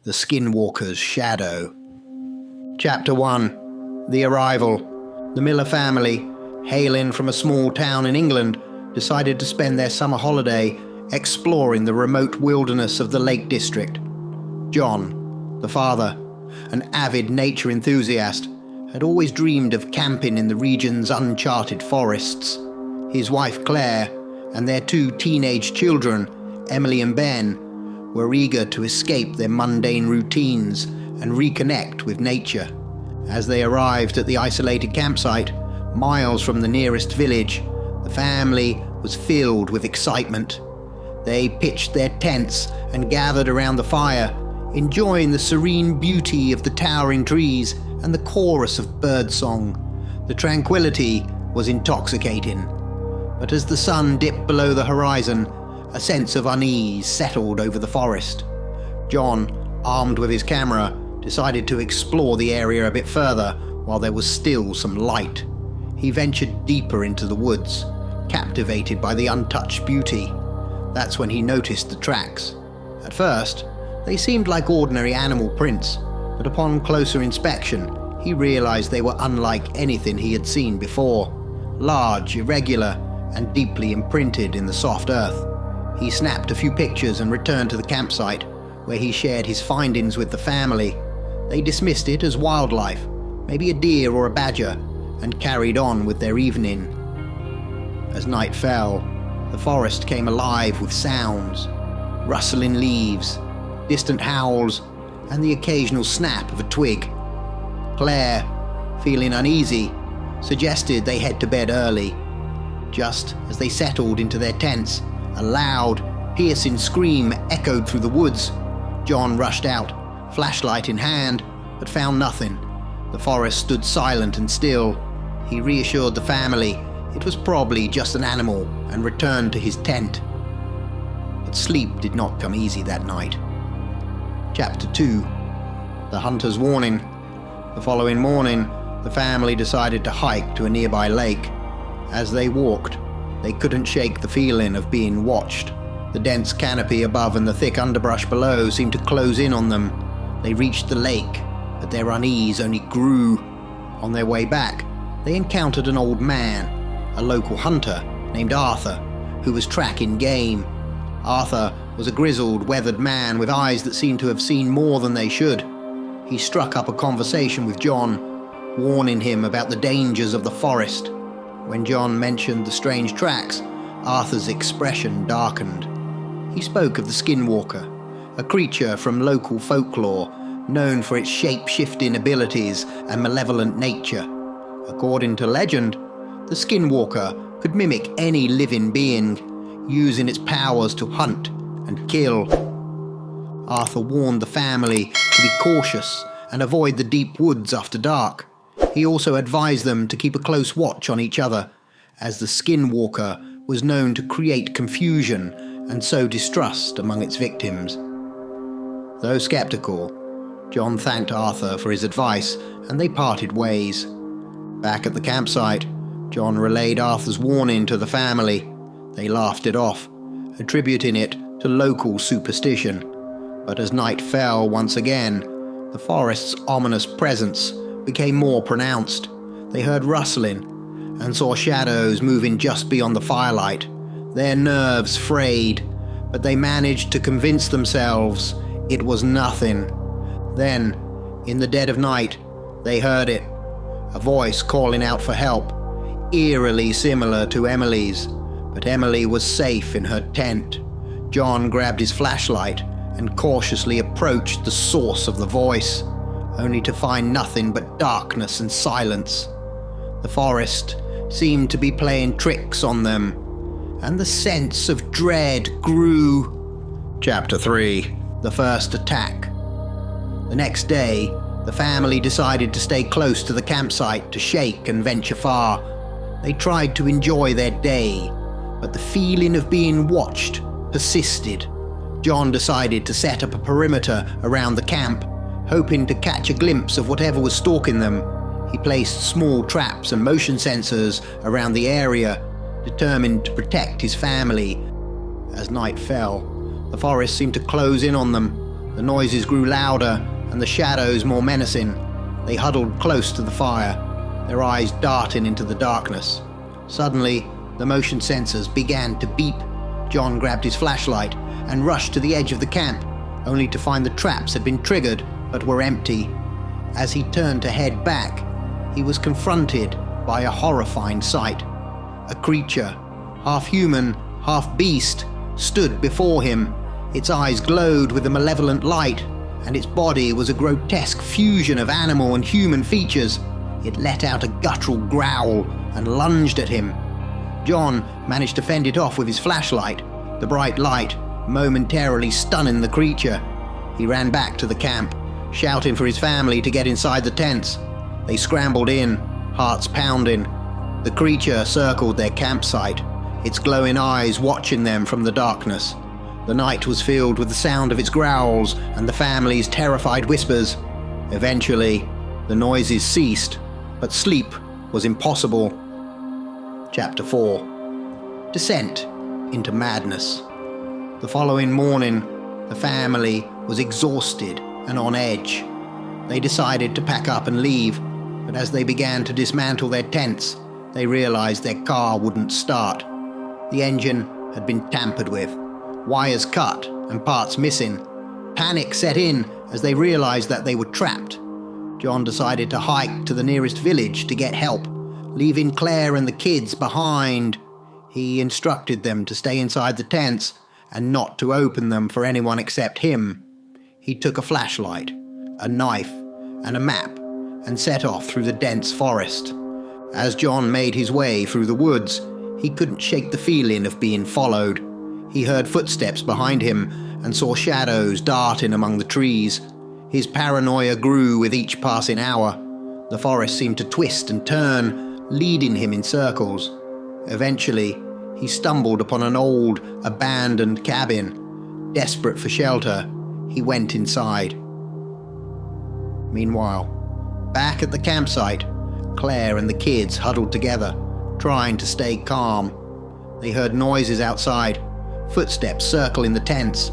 The Skinwalker's Shadow. Chapter 1. The Arrival. The Miller family, hailing from a small town in England, decided to spend their summer holiday exploring the remote wilderness of the Lake District. John, the father, an avid nature enthusiast, had always dreamed of camping in the region's uncharted forests. His wife Claire and their two teenage children, Emily and Ben, were eager to escape their mundane routines and reconnect with nature. As they arrived at the isolated campsite, miles from the nearest village, the family was filled with excitement. They pitched their tents and gathered around the fire, enjoying the serene beauty of the towering trees and the chorus of birdsong. The tranquility was intoxicating. But as the sun dipped below the horizon, a sense of unease settled over the forest. John, armed with his camera, decided to explore the area a bit further while there was still some light. He ventured deeper into the woods, captivated by the untouched beauty. That's when he noticed the tracks. At first, they seemed like ordinary animal prints, but upon closer inspection, he realized they were unlike anything he had seen before. Large, irregular, and deeply imprinted in the soft earth. He snapped a few pictures and returned to the campsite, where he shared his findings with the family. They dismissed it as wildlife, maybe a deer or a badger, and carried on with their evening. As night fell, the forest came alive with sounds, rustling leaves, distant howls, and the occasional snap of a twig. Claire, feeling uneasy, suggested they head to bed early. Just as they settled into their tents, a loud, piercing scream echoed through the woods. John rushed out, flashlight in hand, but found nothing. The forest stood silent and still. He reassured the family it was probably just an animal and returned to his tent. But sleep did not come easy that night. Chapter 2. The Hunter's Warning. The following morning, the family decided to hike to a nearby lake. As they walked, they couldn't shake the feeling of being watched. The dense canopy above and the thick underbrush below seemed to close in on them. They reached the lake, but their unease only grew. On their way back, they encountered an old man, a local hunter named Arthur, who was tracking game. Arthur was a grizzled, weathered man with eyes that seemed to have seen more than they should. He struck up a conversation with John, warning him about the dangers of the forest. When John mentioned the strange tracks, Arthur's expression darkened. He spoke of the Skinwalker, a creature from local folklore known for its shape-shifting abilities and malevolent nature. According to legend, the Skinwalker could mimic any living being, using its powers to hunt and kill. Arthur warned the family to be cautious and avoid the deep woods after dark. He also advised them to keep a close watch on each other, as the Skinwalker was known to create confusion and sow distrust among its victims. Though skeptical, John thanked Arthur for his advice, and they parted ways. Back at the campsite, John relayed Arthur's warning to the family. They laughed it off, attributing it to local superstition. But as night fell once again, the forest's ominous presence became more pronounced. They heard rustling and saw shadows moving just beyond the firelight. Their nerves frayed, but they managed to convince themselves it was nothing. Then, in the dead of night, they heard it, a voice calling out for help, eerily similar to Emily's, but Emily was safe in her tent. John grabbed his flashlight and cautiously approached the source of the voice, only to find nothing but darkness and silence. The forest seemed to be playing tricks on them, and the sense of dread grew. Chapter 3. The First Attack. The next day, the family decided to stay close to the campsite to shake and venture far. They tried to enjoy their day, but the feeling of being watched persisted. John decided to set up a perimeter around the camp, hoping to catch a glimpse of whatever was stalking them. He placed small traps and motion sensors around the area, determined to protect his family. As night fell, the forest seemed to close in on them, The noises grew louder and the shadows more menacing. They huddled close to the fire, their eyes darting into the darkness. Suddenly, the motion sensors began to beep. John grabbed his flashlight and rushed to the edge of the camp, only to find the traps had been triggered but were empty. As he turned to head back, he was confronted by a horrifying sight. A creature, half human, half beast, stood before him. Its eyes glowed with a malevolent light, and its body was a grotesque fusion of animal and human features. It let out a guttural growl and lunged at him. John managed to fend it off with his flashlight, the bright light momentarily stunning the creature. He ran back to the camp, shouting for his family to get inside the tents. They scrambled in, hearts pounding. The creature circled their campsite, its glowing eyes watching them from the darkness. The night was filled with the sound of its growls and the family's terrified whispers. Eventually, the noises ceased, but sleep was impossible. Chapter 4. Descent into Madness. The following morning, the family was exhausted and on edge. They decided to pack up and leave, but as they began to dismantle their tents, they realized their car wouldn't start. The engine had been tampered with, wires cut and parts missing. Panic set in as they realized that they were trapped. John decided to hike to the nearest village to get help, leaving Claire and the kids behind. He instructed them to stay inside the tents and not to open them for anyone except him. He took a flashlight, a knife, and a map and set off through the dense forest. As John made his way through the woods, he couldn't shake the feeling of being followed. He heard footsteps behind him and saw shadows darting among the trees. His paranoia grew with each passing hour. The forest seemed to twist and turn, leading him in circles. Eventually, he stumbled upon an old, abandoned cabin. Desperate for shelter, he went inside. Meanwhile, back at the campsite, Claire and the kids huddled together, trying to stay calm. They heard noises outside, footsteps circling the tents.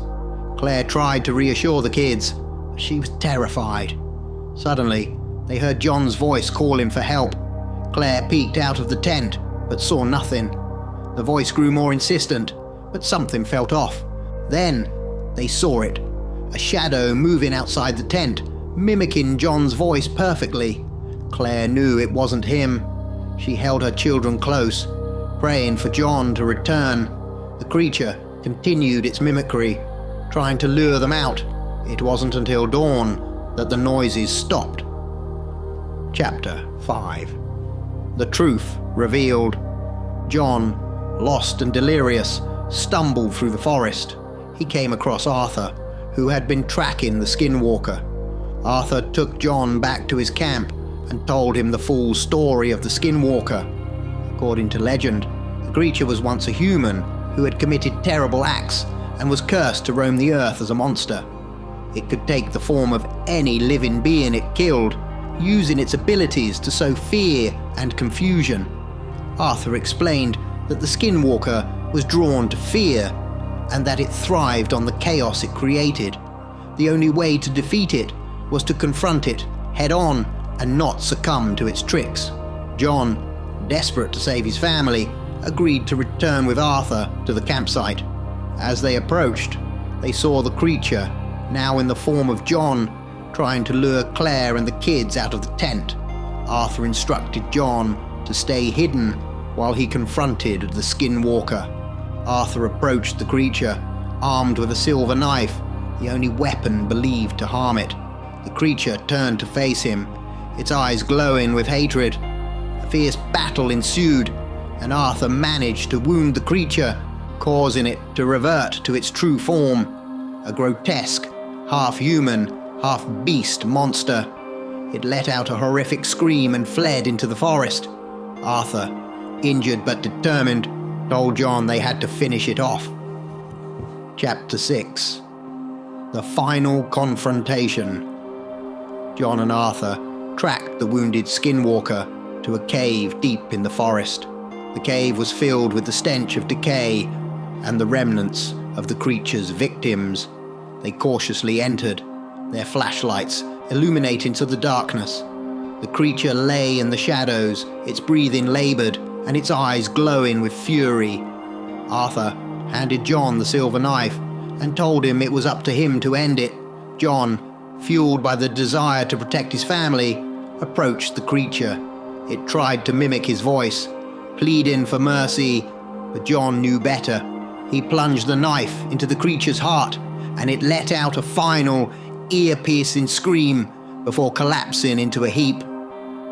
Claire tried to reassure the kids, but she was terrified. Suddenly, they heard John's voice calling for help. Claire peeked out of the tent, but saw nothing. The voice grew more insistent, but something felt off. Then, they saw it. A shadow moving outside the tent, mimicking John's voice perfectly. Claire knew it wasn't him. She held her children close, praying for John to return. The creature continued its mimicry, trying to lure them out. It wasn't until dawn that the noises stopped. Chapter 5. The truth revealed. John, lost and delirious, stumbled through the forest. He came across Arthur, who had been tracking the Skinwalker. Arthur took John back to his camp and told him the full story of the Skinwalker. According to legend, the creature was once a human who had committed terrible acts and was cursed to roam the earth as a monster. It could take the form of any living being it killed, using its abilities to sow fear and confusion. Arthur explained that the Skinwalker was drawn to fear and that it thrived on the chaos it created. The only way to defeat it was to confront it head on and not succumb to its tricks. John, desperate to save his family, agreed to return with Arthur to the campsite. As they approached, they saw the creature, now in the form of John, trying to lure Claire and the kids out of the tent. Arthur instructed John to stay hidden while he confronted the Skinwalker. Arthur approached the creature, armed with a silver knife, the only weapon believed to harm it. The creature turned to face him, its eyes glowing with hatred. A fierce battle ensued, and Arthur managed to wound the creature, causing it to revert to its true form, a grotesque, half-human, half-beast monster. It let out a horrific scream and fled into the forest. Arthur, injured but determined, told John they had to finish it off. Chapter 6. The Final Confrontation. John and Arthur tracked the wounded Skinwalker to a cave deep in the forest. The cave was filled with the stench of decay and the remnants of the creature's victims. They cautiously entered, their flashlights illuminating to the darkness. The creature lay in the shadows, its breathing laboured and its eyes glowing with fury. Arthur handed John the silver knife and told him it was up to him to end it. John, fueled by the desire to protect his family, approached the creature. It tried to mimic his voice, pleading for mercy, but John knew better. He plunged the knife into the creature's heart, and it let out a final, ear-piercing scream before collapsing into a heap.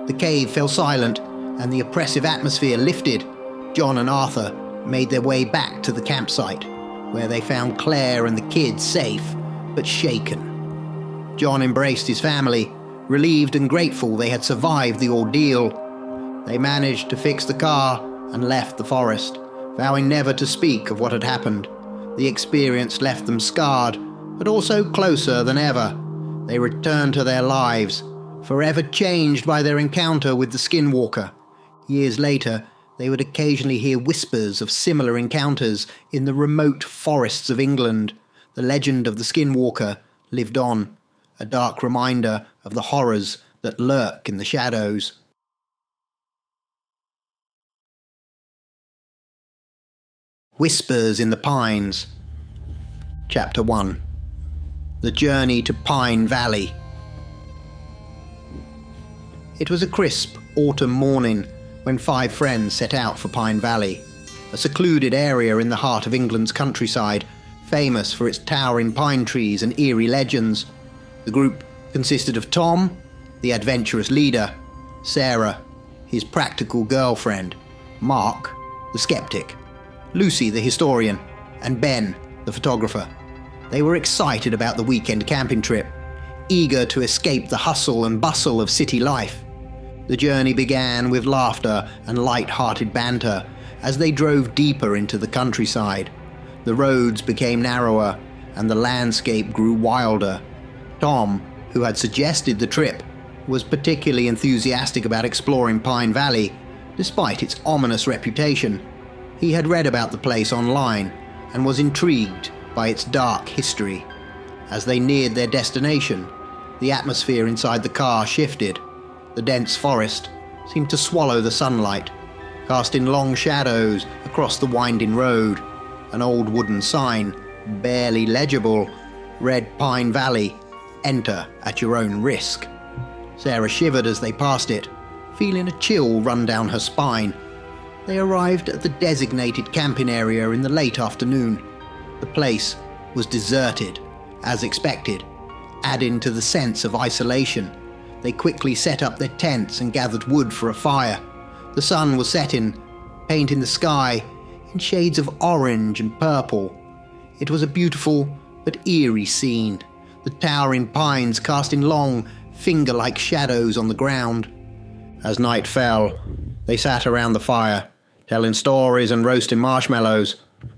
The cave fell silent, and the oppressive atmosphere lifted. John and Arthur made their way back to the campsite, where they found Claire and the kids safe, but shaken. John embraced his family, relieved and grateful they had survived the ordeal. They managed to fix the car and left the forest, vowing never to speak of what had happened. The experience left them scarred, but also closer than ever. They returned to their lives, forever changed by their encounter with the Skinwalker. Years later, they would occasionally hear whispers of similar encounters in the remote forests of England. The legend of the Skinwalker lived on, a dark reminder of the horrors that lurk in the shadows. Whispers in the Pines. Chapter 1. The Journey to Pine Valley. It was a crisp autumn morning when 5 friends set out for Pine Valley, a secluded area in the heart of England's countryside, famous for its towering pine trees and eerie legends. The group consisted of Tom, the adventurous leader, Sarah, his practical girlfriend, Mark, the skeptic, Lucy, the historian, and Ben, the photographer. They were excited about the weekend camping trip, eager to escape the hustle and bustle of city life. The journey began with laughter and light-hearted banter as they drove deeper into the countryside. The roads became narrower and the landscape grew wilder. Tom, who had suggested the trip, was particularly enthusiastic about exploring Pine Valley, despite its ominous reputation. He had read about the place online and was intrigued by its dark history. As they neared their destination, the atmosphere inside the car shifted. The dense forest seemed to swallow the sunlight, casting long shadows across the winding road. An old wooden sign, barely legible, read Pine Valley, enter at your own risk. Sarah shivered as they passed it, feeling a chill run down her spine. They arrived at the designated camping area in the late afternoon. The place was deserted, as expected, adding to the sense of isolation. They quickly set up their tents and gathered wood for a fire. The sun was setting, painting the sky in shades of orange and purple. It was a beautiful but eerie scene, the towering pines casting long, finger-like shadows on the ground. As night fell, they sat around the fire, telling stories and roasting marshmallows.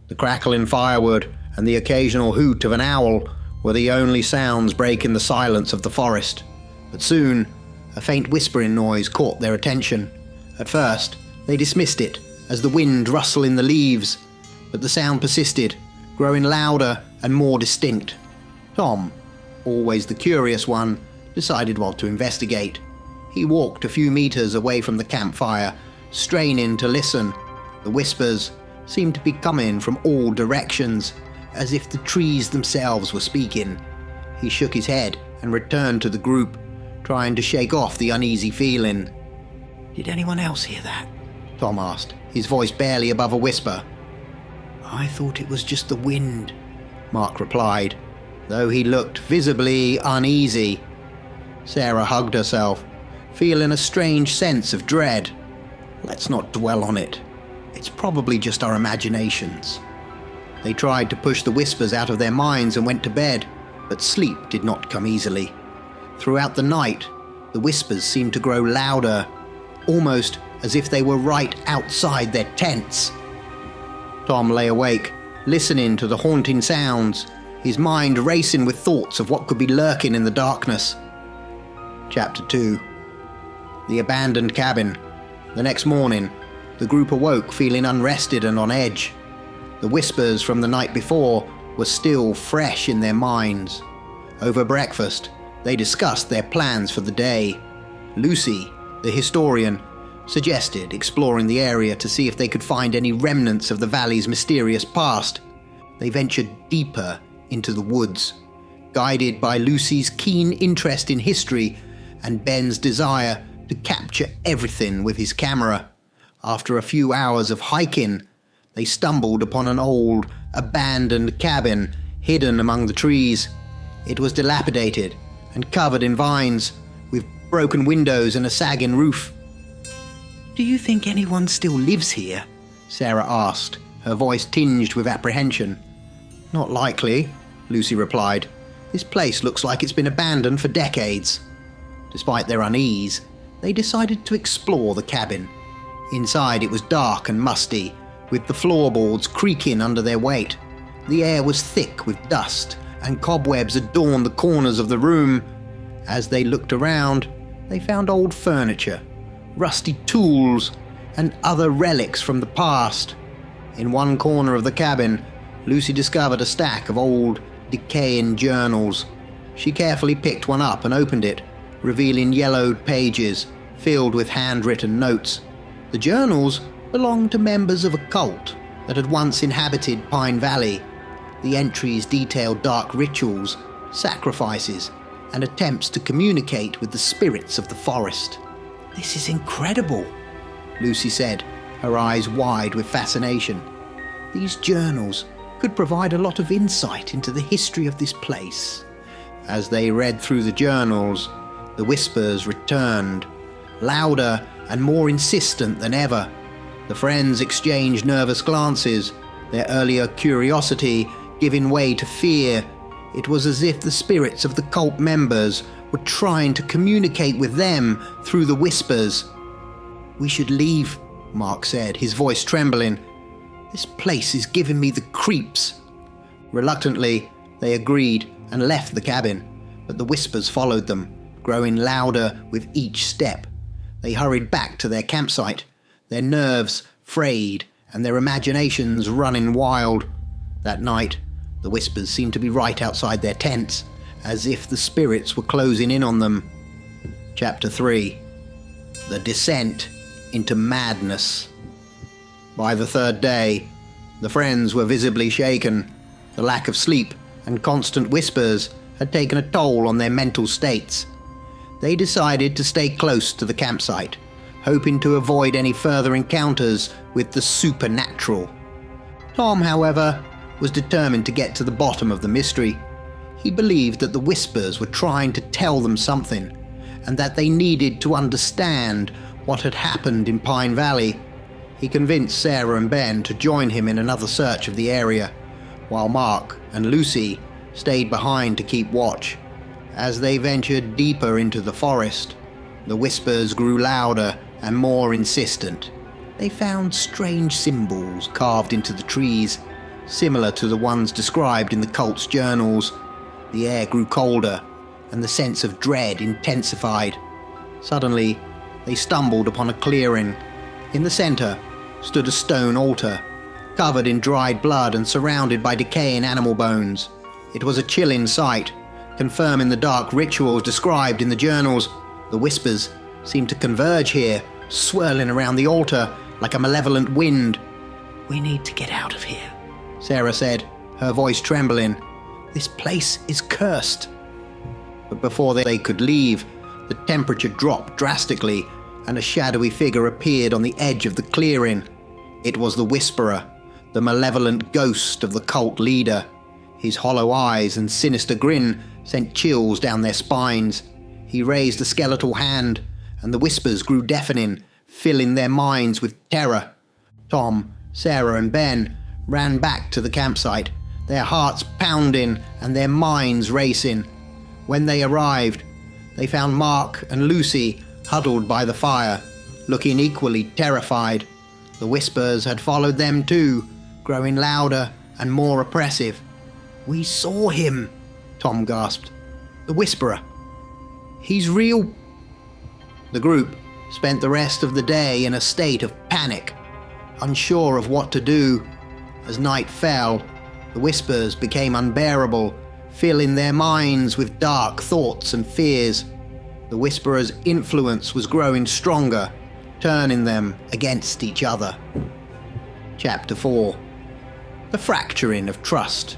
The crackling firewood and the occasional hoot of an owl were the only sounds breaking the silence of the forest. But soon, a faint whispering noise caught their attention. At first, they dismissed it as the wind rustling the leaves, but the sound persisted, growing louder and more distinct. Tom, always the curious one, decided what to investigate. He walked a few meters away from the campfire, straining to listen. The whispers seemed to be coming from all directions, as if the trees themselves were speaking. He shook his head and returned to the group, trying to shake off the uneasy feeling. "Did anyone else hear that?" Tom asked, his voice barely above a whisper. "I thought it was just the wind," Mark replied, though he looked visibly uneasy. Sarah hugged herself, feeling a strange sense of dread. "Let's not dwell on it. It's probably just our imaginations." They tried to push the whispers out of their minds and went to bed, but sleep did not come easily. Throughout the night, the whispers seemed to grow louder, almost as if they were right outside their tents. Tom lay awake, listening to the haunting sounds, his mind racing with thoughts of what could be lurking in the darkness. Chapter 2. The Abandoned Cabin. The next morning, the group awoke feeling unrested and on edge. The whispers from the night before were still fresh in their minds. Over breakfast, they discussed their plans for the day. Lucy, the historian, suggested exploring the area to see if they could find any remnants of the valley's mysterious past. They ventured deeper into the woods, guided by Lucy's keen interest in history and Ben's desire to capture everything with his camera. After a few hours of hiking, they stumbled upon an old, abandoned cabin hidden among the trees. It was dilapidated and covered in vines, with broken windows and a sagging roof. "Do you think anyone still lives here?" Sarah asked, her voice tinged with apprehension. "Not likely," Lucy replied. "This place looks like it's been abandoned for decades." Despite their unease, they decided to explore the cabin. Inside it was dark and musty, with the floorboards creaking under their weight. The air was thick with dust, and cobwebs adorned the corners of the room. As they looked around, they found old furniture, rusty tools, and other relics from the past. In one corner of the cabin, Lucy discovered a stack of old, decaying journals. She carefully picked one up and opened it, revealing yellowed pages filled with handwritten notes. The journals belonged to members of a cult that had once inhabited Pine Valley. The entries detailed dark rituals, sacrifices, and attempts to communicate with the spirits of the forest. "This is incredible," Lucy said, her eyes wide with fascination. "These journals could provide a lot of insight into the history of this place." As they read through the journals, the whispers returned, louder and more insistent than ever. The friends exchanged nervous glances, their earlier curiosity giving way to fear. It was as if the spirits of the cult members were trying to communicate with them through the whispers. "We should leave," Mark said, his voice trembling. "This place is giving me the creeps." Reluctantly, they agreed and left the cabin, but the whispers followed them, growing louder with each step. They hurried back to their campsite, their nerves frayed and their imaginations running wild. That night, the whispers seemed to be right outside their tents, as if the spirits were closing in on them. Chapter 3. The Descent into Madness. By the third day, the friends were visibly shaken. The lack of sleep and constant whispers had taken a toll on their mental states. They decided to stay close to the campsite, hoping to avoid any further encounters with the supernatural. Tom, however, was determined to get to the bottom of the mystery. He believed that the whispers were trying to tell them something, and that they needed to understand what had happened in Pine Valley. He convinced Sarah and Ben to join him in another search of the area, while Mark and Lucy stayed behind to keep watch. As they ventured deeper into the forest, the whispers grew louder and more insistent. They found strange symbols carved into the trees, similar to the ones described in the cult's journals. The air grew colder, and the sense of dread intensified. Suddenly, they stumbled upon a clearing. In the center stood a stone altar, covered in dried blood and surrounded by decaying animal bones. It was a chilling sight, confirming the dark rituals described in the journals. The whispers seemed to converge here, swirling around the altar like a malevolent wind. "We need to get out of here," Sarah said, her voice trembling. "This place is cursed." But before they could leave, the temperature dropped drastically, and a shadowy figure appeared on the edge of the clearing. It was the Whisperer, the malevolent ghost of the cult leader. His hollow eyes and sinister grin sent chills down their spines. He raised a skeletal hand, and the whispers grew deafening, filling their minds with terror. Tom, Sarah, and Ben ran back to the campsite, their hearts pounding and their minds racing. When they arrived, they found Mark and Lucy huddled by the fire, looking equally terrified. The whispers had followed them too, growing louder and more oppressive. "We saw him," Tom gasped. "The Whisperer. He's real." The group spent the rest of the day in a state of panic, unsure of what to do. As night fell, The whispers became unbearable, filling their minds with dark thoughts and fears. The whisperer's influence was growing stronger, turning them against each other. Chapter 4. The fracturing of trust.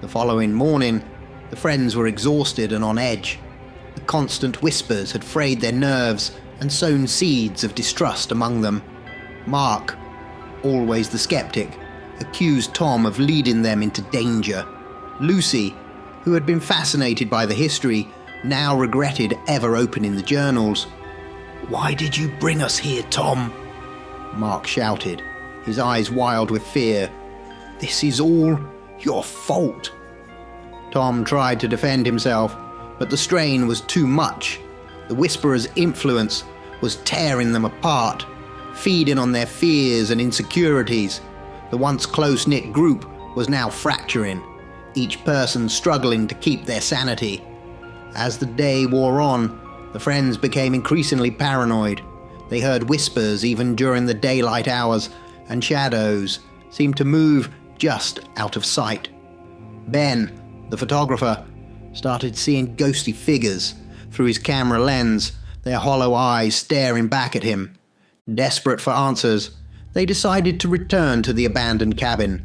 The following morning, the friends were exhausted and on edge. The constant whispers had frayed their nerves and sown seeds of distrust among them. Mark, always the skeptic, accused Tom of leading them into danger. Lucy, who had been fascinated by the history, now regretted ever opening the journals. "Why did you bring us here, Tom?" Mark shouted, his eyes wild with fear. "This is all your fault." Tom tried to defend himself, but the strain was too much. The whisperer's influence was tearing them apart, feeding on their fears and insecurities. The once close-knit group was now fracturing, each person struggling to keep their sanity. As the day wore on, the friends became increasingly paranoid. They heard whispers even during the daylight hours, and shadows seemed to move just out of sight. Ben, the photographer, started seeing ghostly figures through his camera lens, their hollow eyes staring back at him. Desperate for answers, they decided to return to the abandoned cabin.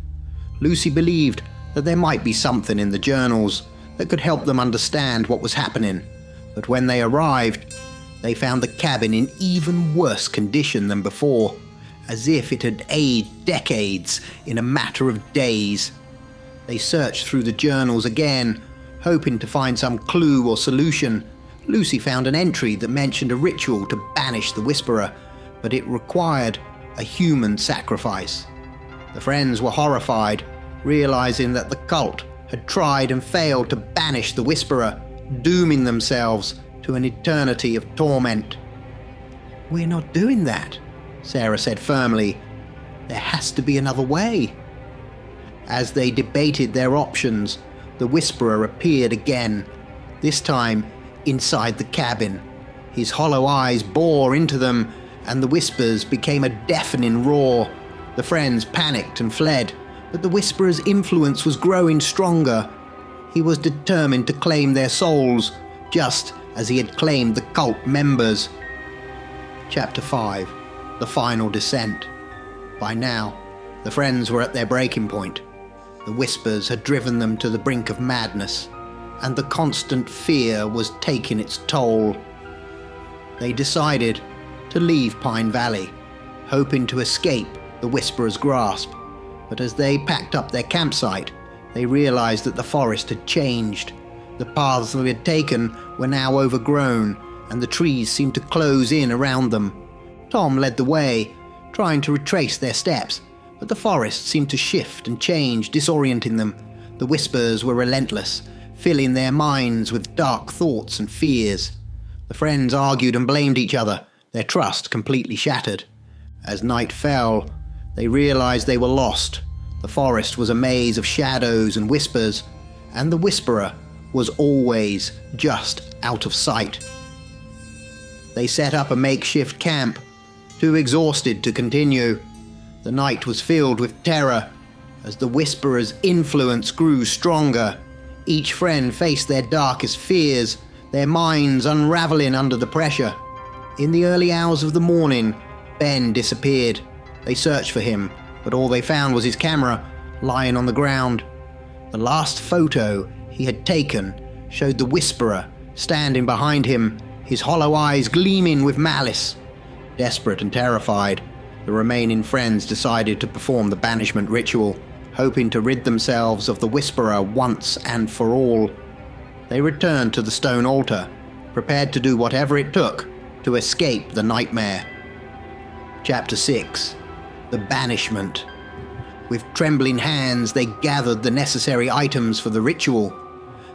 Lucy believed that there might be something in the journals that could help them understand what was happening, but when they arrived, they found the cabin in even worse condition than before, as if it had aged decades in a matter of days. They searched through the journals again, hoping to find some clue or solution. Lucy found an entry that mentioned a ritual to banish the Whisperer, but it required a human sacrifice. The friends were horrified, realizing that the cult had tried and failed to banish the Whisperer, dooming themselves to an eternity of torment. "We're not doing that," Sarah said firmly. "There has to be another way." As they debated their options, the Whisperer appeared again, this time inside the cabin. His hollow eyes bore into them, and the whispers became a deafening roar. The friends panicked and fled, but the Whisperer's influence was growing stronger. He was determined to claim their souls, just as he had claimed the cult members. Chapter 5. The Final Descent. By now, the friends were at their breaking point. The whispers had driven them to the brink of madness, and the constant fear was taking its toll. They decided to leave Pine Valley, hoping to escape the Whisperer's grasp. But as they packed up their campsite, they realized that the forest had changed. The paths they had taken were now overgrown, and the trees seemed to close in around them. Tom led the way, trying to retrace their steps, but the forest seemed to shift and change, disorienting them. The whispers were relentless, filling their minds with dark thoughts and fears. The friends argued and blamed each other, their trust completely shattered. As night fell, they realized they were lost. The forest was a maze of shadows and whispers, and the Whisperer was always just out of sight. They set up a makeshift camp, too exhausted to continue. The night was filled with terror as the Whisperer's influence grew stronger. Each friend faced their darkest fears, their minds unraveling under the pressure. In the early hours of the morning, Ben disappeared. They searched for him, but all they found was his camera lying on the ground. The last photo he had taken showed the Whisperer standing behind him, his hollow eyes gleaming with malice. Desperate and terrified, the remaining friends decided to perform the banishment ritual, hoping to rid themselves of the Whisperer once and for all. They returned to the stone altar, prepared to do whatever it took to escape the nightmare. Chapter 6. The Banishment. With trembling hands, they gathered the necessary items for the ritual.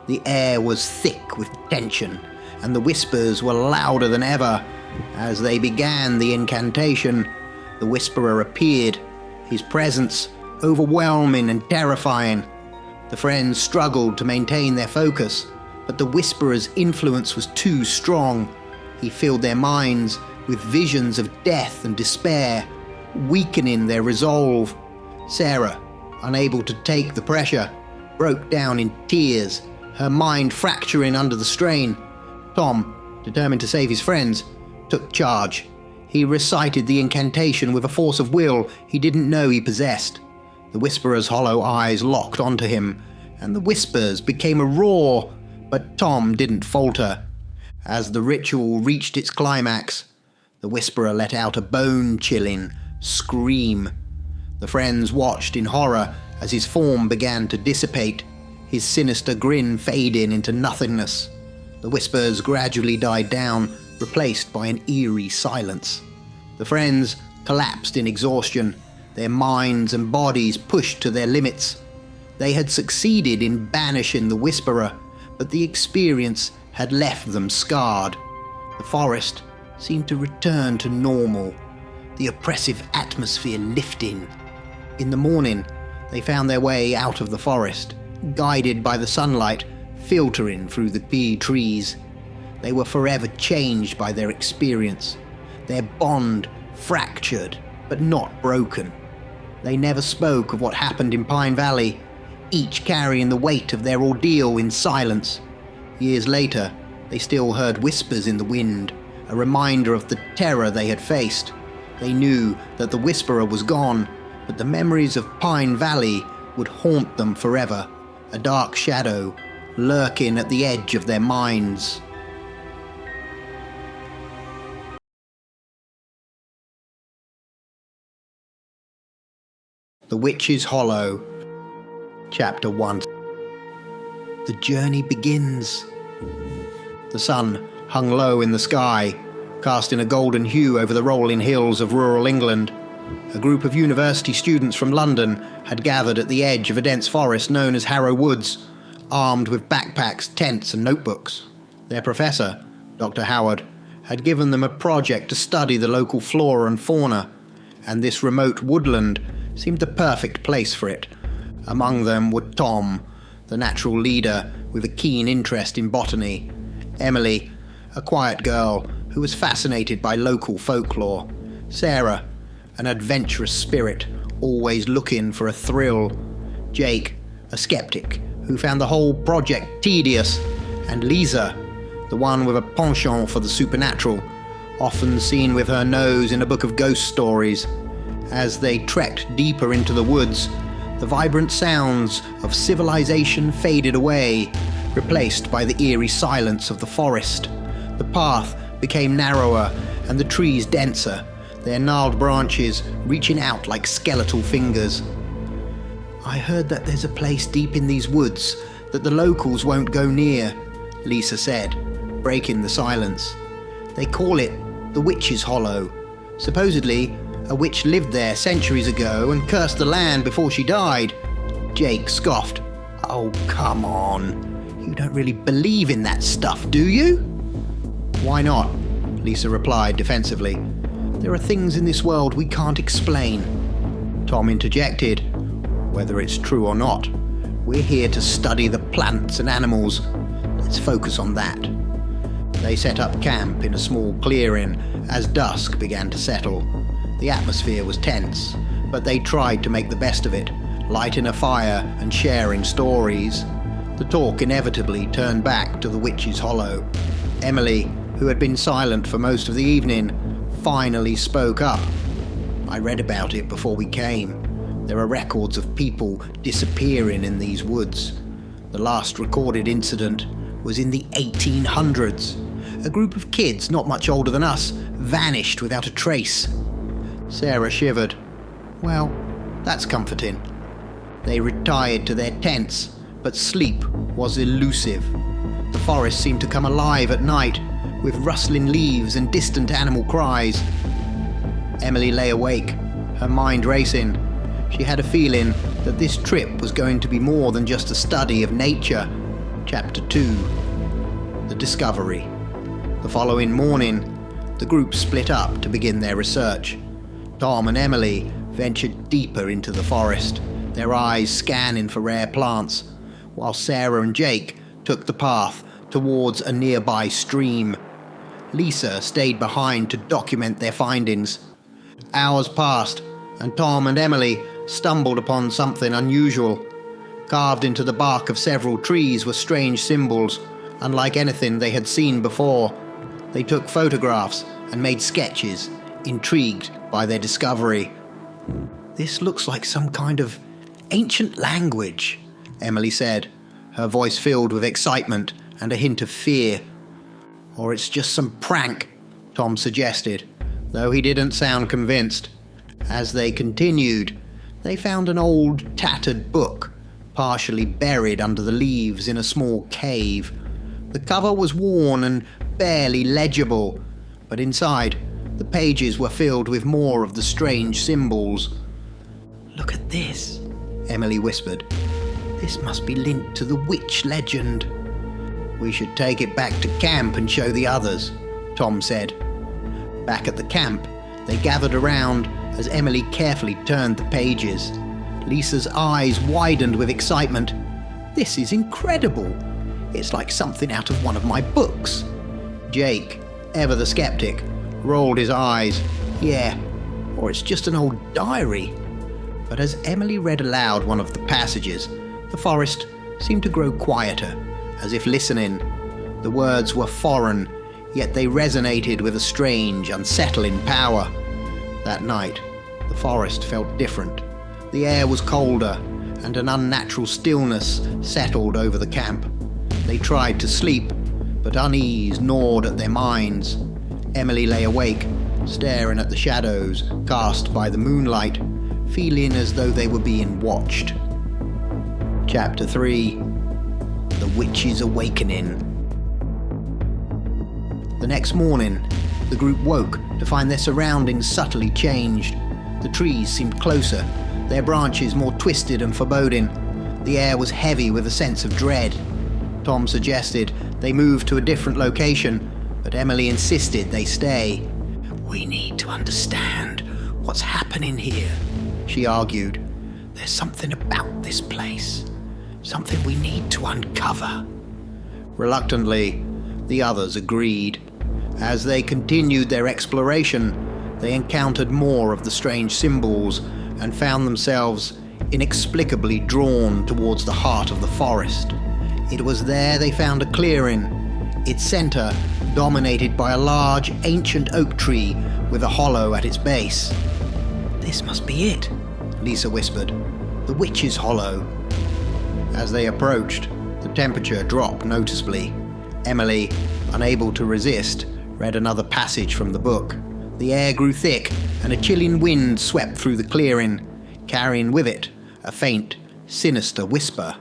The air was thick with tension, and the whispers were louder than ever. As they began the incantation, the Whisperer appeared, his presence overwhelming and terrifying. The friends struggled to maintain their focus, but the Whisperer's influence was too strong. He filled their minds with visions of death and despair, weakening their resolve. Sarah, unable to take the pressure, broke down in tears, her mind fracturing under the strain. Tom, determined to save his friends, took charge. He recited the incantation with a force of will he didn't know he possessed. The Whisperer's hollow eyes locked onto him, and the whispers became a roar, but Tom didn't falter. As the ritual reached its climax, the Whisperer let out a bone-chilling scream. The friends watched in horror as his form began to dissipate, his sinister grin fading into nothingness. The whispers gradually died down, replaced by an eerie silence. The friends collapsed in exhaustion, their minds and bodies pushed to their limits. They had succeeded in banishing the Whisperer, but the experience had left them scarred. The forest seemed to return to normal, the oppressive atmosphere lifting. In the morning, they found their way out of the forest, guided by the sunlight filtering through the big trees. They were forever changed by their experience, their bond fractured but not broken. They never spoke of what happened in Pine Valley, each carrying the weight of their ordeal in silence. Years later, they still heard whispers in the wind, a reminder of the terror they had faced. They knew that the Whisperer was gone, but the memories of Pine Valley would haunt them forever, a dark shadow lurking at the edge of their minds. The Witch's Hollow, Chapter 1. The journey begins. The sun hung low in the sky, casting a golden hue over the rolling hills of rural England. A group of university students from London had gathered at the edge of a dense forest known as Harrow Woods, armed with backpacks, tents and notebooks. Their professor, Dr. Howard, had given them a project to study the local flora and fauna, and this remote woodland seemed the perfect place for it. Among them were Tom, the natural leader with a keen interest in botany, Emily, a quiet girl who was fascinated by local folklore, Sarah, an adventurous spirit always looking for a thrill, Jake, a skeptic who found the whole project tedious, and Lisa, the one with a penchant for the supernatural, often seen with her nose in a book of ghost stories. As they trekked deeper into the woods, the vibrant sounds of civilization faded away, replaced by the eerie silence of the forest. The path became narrower and the trees denser, their gnarled branches reaching out like skeletal fingers. "I heard that there's a place deep in these woods that the locals won't go near," Lisa said, breaking the silence. "They call it the Witch's Hollow. Supposedly, a witch lived there centuries ago and cursed the land before she died." Jake scoffed. "Oh, come on. You don't really believe in that stuff, do you?" "Why not?" Lisa replied defensively. "There are things in this world we can't explain." Tom interjected. "Whether it's true or not, we're here to study the plants and animals. Let's focus on that." They set up camp in a small clearing as dusk began to settle. The atmosphere was tense, but they tried to make the best of it, lighting a fire and sharing stories. The talk inevitably turned back to the Witch's Hollow. Emily, who had been silent for most of the evening, finally spoke up. "I read about it before we came. There are records of people disappearing in these woods. The last recorded incident was in the 1800s. A group of kids not much older than us vanished without a trace." Sarah shivered. "Well, that's comforting." They retired to their tents, but sleep was elusive. The forest seemed to come alive at night, with rustling leaves and distant animal cries. Emily lay awake, her mind racing. She had a feeling that this trip was going to be more than just a study of nature. Chapter 2. The Discovery. The following morning, the group split up to begin their research. Tom and Emily ventured deeper into the forest, their eyes scanning for rare plants, while Sarah and Jake took the path towards a nearby stream. Lisa stayed behind to document their findings. Hours passed, and Tom and Emily stumbled upon something unusual. Carved into the bark of several trees were strange symbols, unlike anything they had seen before. They took photographs and made sketches, intrigued by their discovery. "This looks like some kind of ancient language," Emily said, her voice filled with excitement and a hint of fear. "Or it's just some prank," Tom suggested, though he didn't sound convinced. As they continued, they found an old, tattered book, partially buried under the leaves in a small cave. The cover was worn and barely legible, but inside, the pages were filled with more of the strange symbols. "Look at this," Emily whispered. "This must be linked to the witch legend." "We should take it back to camp and show the others," Tom said. Back at the camp, they gathered around as Emily carefully turned the pages. Lisa's eyes widened with excitement. "This is incredible. It's like something out of one of my books." Jake, ever the skeptic, rolled his eyes. "Yeah, or it's just an old diary." But as Emily read aloud one of the passages, the forest seemed to grow quieter, as if listening. The words were foreign, yet they resonated with a strange, unsettling power. That night, the forest felt different. The air was colder, and an unnatural stillness settled over the camp. They tried to sleep, but unease gnawed at their minds. Emily lay awake, staring at the shadows cast by the moonlight, feeling as though they were being watched. Chapter 3: The Witch's Awakening. The next morning, the group woke to find their surroundings subtly changed. The trees seemed closer, their branches more twisted and foreboding. The air was heavy with a sense of dread. Tom suggested they move to a different location, but Emily insisted they stay. "We need to understand what's happening here," she argued. "There's something about this place, something we need to uncover." Reluctantly, the others agreed. As they continued their exploration, they encountered more of the strange symbols and found themselves inexplicably drawn towards the heart of the forest. It was there they found a clearing, its center dominated by a large, ancient oak tree with a hollow at its base. "This must be it," Lisa whispered. "The witch's hollow." As they approached, the temperature dropped noticeably. Emily, unable to resist, read another passage from the book. The air grew thick, and a chilling wind swept through the clearing, carrying with it a faint, sinister whisper.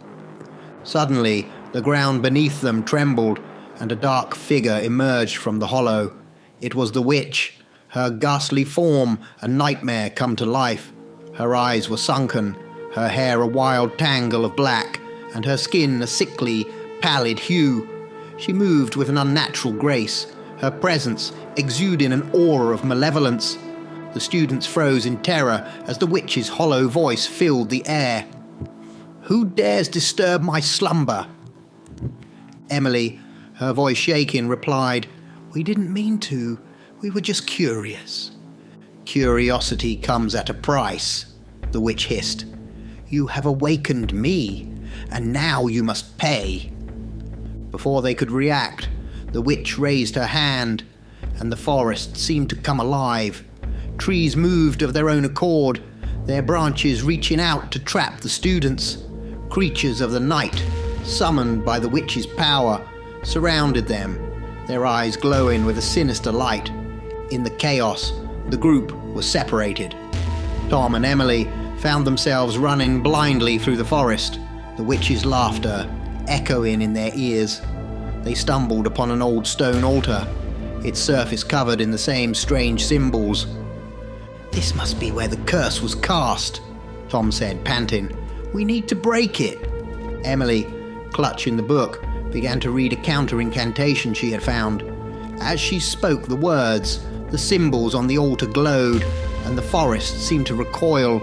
Suddenly, the ground beneath them trembled, and a dark figure emerged from the hollow. It was the witch, her ghastly form a nightmare come to life. Her eyes were sunken, her hair a wild tangle of black, and her skin a sickly, pallid hue. She moved with an unnatural grace, her presence exuding an aura of malevolence. The students froze in terror as the witch's hollow voice filled the air. "Who dares disturb my slumber?" Emily, her voice shaking, replied, "We didn't mean to. We were just curious." "Curiosity comes at a price," the witch hissed. "You have awakened me, and now you must pay." Before they could react, the witch raised her hand, and the forest seemed to come alive. Trees moved of their own accord, their branches reaching out to trap the students. Creatures of the night, summoned by the witch's power, surrounded them, their eyes glowing with a sinister light. In the chaos, the group was separated. Tom and Emily found themselves running blindly through the forest, the witch's laughter echoing in their ears. They stumbled upon an old stone altar, its surface covered in the same strange symbols. "This must be where the curse was cast," Tom said, panting. "We need to break it." Emily, clutching the book, began to read a counter-incantation she had found. As she spoke the words, the symbols on the altar glowed, and the forest seemed to recoil.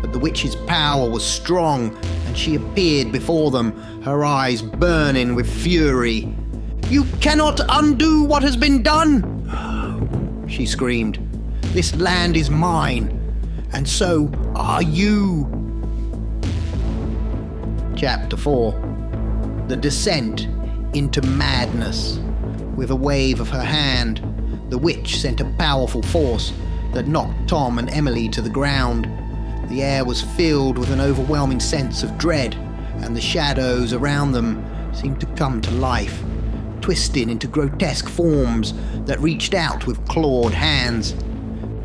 But the witch's power was strong, and she appeared before them, her eyes burning with fury. "You cannot undo what has been done!" she screamed. "This land is mine, and so are you. Chapter 4. The Descent into Madness. With a wave of her hand, the witch sent a powerful force that knocked Tom and Emily to the ground. The air was filled with an overwhelming sense of dread, and the shadows around them seemed to come to life, twisting into grotesque forms that reached out with clawed hands.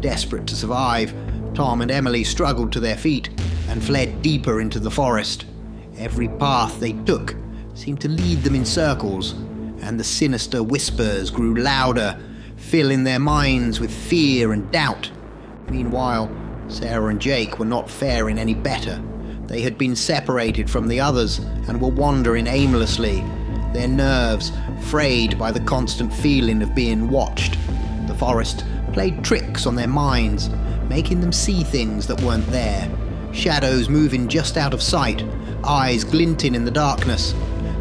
Desperate to survive, Tom and Emily struggled to their feet and fled deeper into the forest. Every path they took seemed to lead them in circles, and the sinister whispers grew louder, filling their minds with fear and doubt. Meanwhile, Sarah and Jake were not faring any better. They had been separated from the others and were wandering aimlessly, their nerves frayed by the constant feeling of being watched. The forest played tricks on their minds, making them see things that weren't there. Shadows moving just out of sight, eyes glinting in the darkness.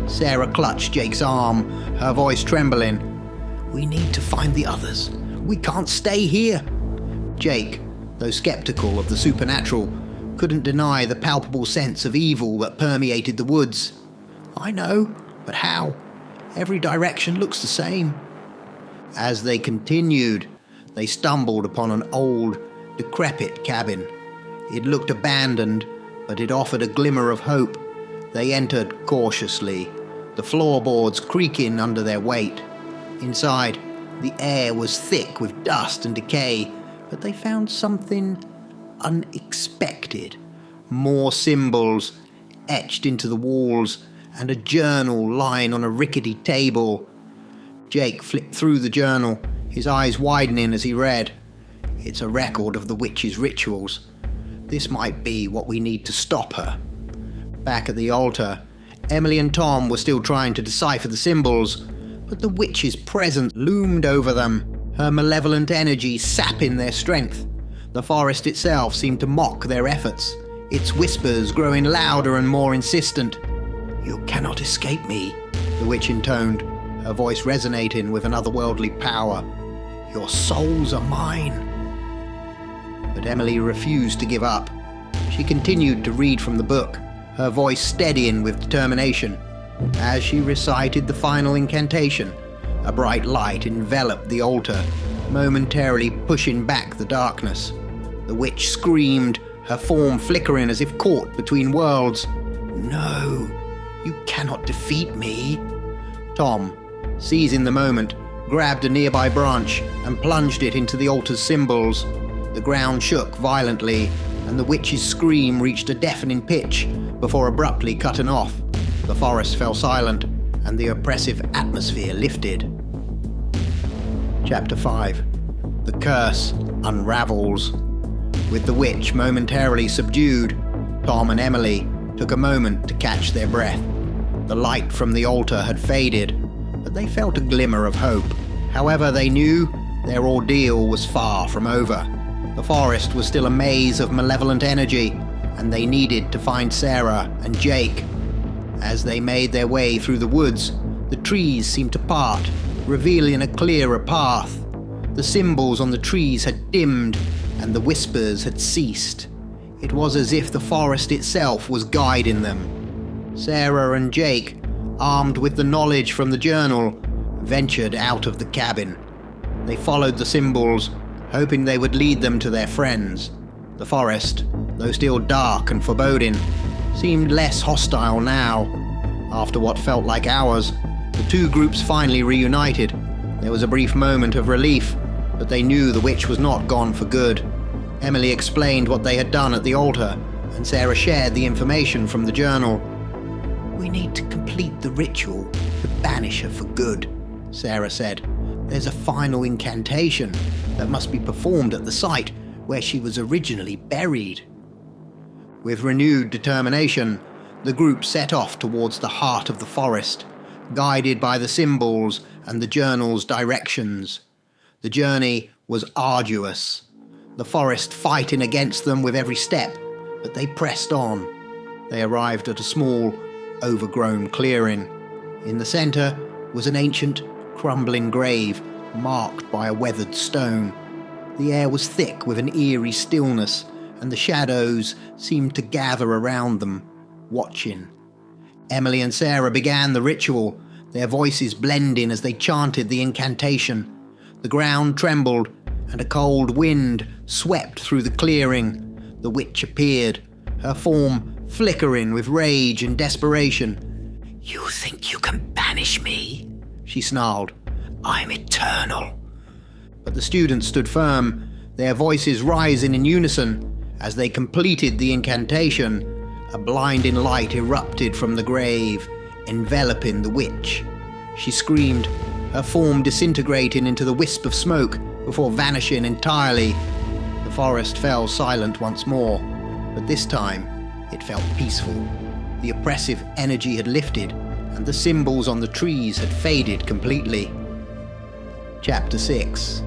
Sarah clutched Jake's arm, her voice trembling. "We need to find the others. We can't stay here." Jake, though skeptical of the supernatural, couldn't deny the palpable sense of evil that permeated the woods. "I know, but how? Every direction looks the same." As they continued, they stumbled upon an old, decrepit cabin. It looked abandoned, but it offered a glimmer of hope. They entered cautiously, the floorboards creaking under their weight. Inside, the air was thick with dust and decay, but they found something unexpected. More symbols etched into the walls, and a journal lying on a rickety table. Jake flipped through the journal, his eyes widening as he read. "It's a record of the witch's rituals. This might be what we need to stop her." Back at the altar, Emily and Tom were still trying to decipher the symbols, but the witch's presence loomed over them, her malevolent energy sapping their strength. The forest itself seemed to mock their efforts, its whispers growing louder and more insistent. "You cannot escape me," the witch intoned, her voice resonating with an otherworldly power. "Your souls are mine." But Emily refused to give up. She continued to read from the book, her voice steadying with determination. As she recited the final incantation, a bright light enveloped the altar, momentarily pushing back the darkness. The witch screamed, her form flickering as if caught between worlds. "No, you cannot defeat me." Tom, seizing the moment, grabbed a nearby branch and plunged it into the altar's symbols. The ground shook violently, and the witch's scream reached a deafening pitch before abruptly cutting off. The forest fell silent, and the oppressive atmosphere lifted. Chapter 5. The Curse Unravels. With the witch momentarily subdued, Tom and Emily took a moment to catch their breath. The light from the altar had faded, but they felt a glimmer of hope. However, they knew their ordeal was far from over. The forest was still a maze of malevolent energy, and they needed to find Sarah and Jake. As they made their way through the woods, the trees seemed to part, revealing a clearer path. The symbols on the trees had dimmed, and the whispers had ceased. It was as if the forest itself was guiding them. Sarah and Jake, armed with the knowledge from the journal, ventured out of the cabin. They followed the symbols, hoping they would lead them to their friends. The forest, though still dark and foreboding, seemed less hostile now. After what felt like hours, the two groups finally reunited. There was a brief moment of relief, but they knew the witch was not gone for good. Emily explained what they had done at the altar, and Sarah shared the information from the journal. "We need to complete the ritual to banish her for good," Sarah said. "There's a final incantation that must be performed at the site where she was originally buried." With renewed determination, the group set off towards the heart of the forest, guided by the symbols and the journal's directions. The journey was arduous, the forest fighting against them with every step, but they pressed on. They arrived at a small, overgrown clearing. In the center was an ancient, crumbling grave marked by a weathered stone. The air was thick with an eerie stillness, and the shadows seemed to gather around them, watching. Emily and Sarah began the ritual, their voices blending as they chanted the incantation. The ground trembled, and a cold wind swept through the clearing. The witch appeared, her form flickering with rage and desperation. "You think you can banish me?" she snarled. "I'm eternal." But the students stood firm, their voices rising in unison. As they completed the incantation, a blinding light erupted from the grave, enveloping the witch. She screamed, her form disintegrating into the wisp of smoke before vanishing entirely. The forest fell silent once more, but this time it felt peaceful. The oppressive energy had lifted, and the symbols on the trees had faded completely. Chapter 6.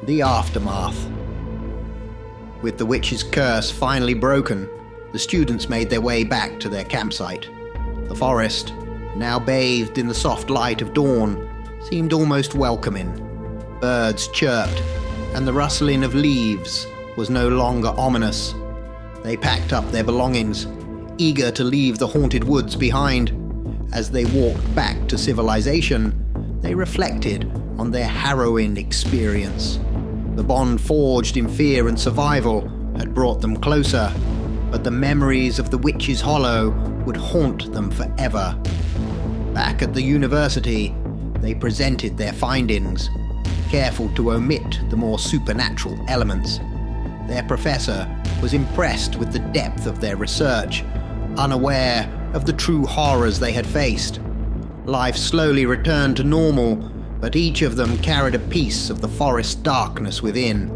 The Aftermath. With the witch's curse finally broken, the students made their way back to their campsite. The forest, now bathed in the soft light of dawn, seemed almost welcoming. Birds chirped, and the rustling of leaves was no longer ominous. They packed up their belongings, eager to leave the haunted woods behind. As they walked back to civilization, they reflected on their harrowing experience. The bond forged in fear and survival had brought them closer, but the memories of the witch's hollow would haunt them forever. Back at the university, they presented their findings, careful to omit the more supernatural elements. Their professor was impressed with the depth of their research, unaware of the true horrors they had faced. Life slowly returned to normal, but each of them carried a piece of the forest darkness within.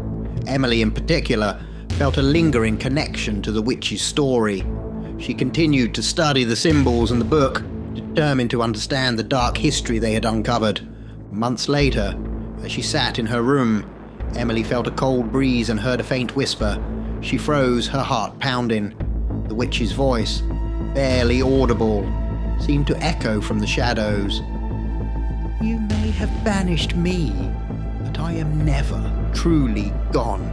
Emily, in particular, felt a lingering connection to the witch's story. She continued to study the symbols in the book, determined to understand the dark history they had uncovered. Months later, as she sat in her room, Emily felt a cold breeze and heard a faint whisper. She froze, her heart pounding. The witch's voice, barely audible, seemed to echo from the shadows. "You may have banished me, but I am never truly gone."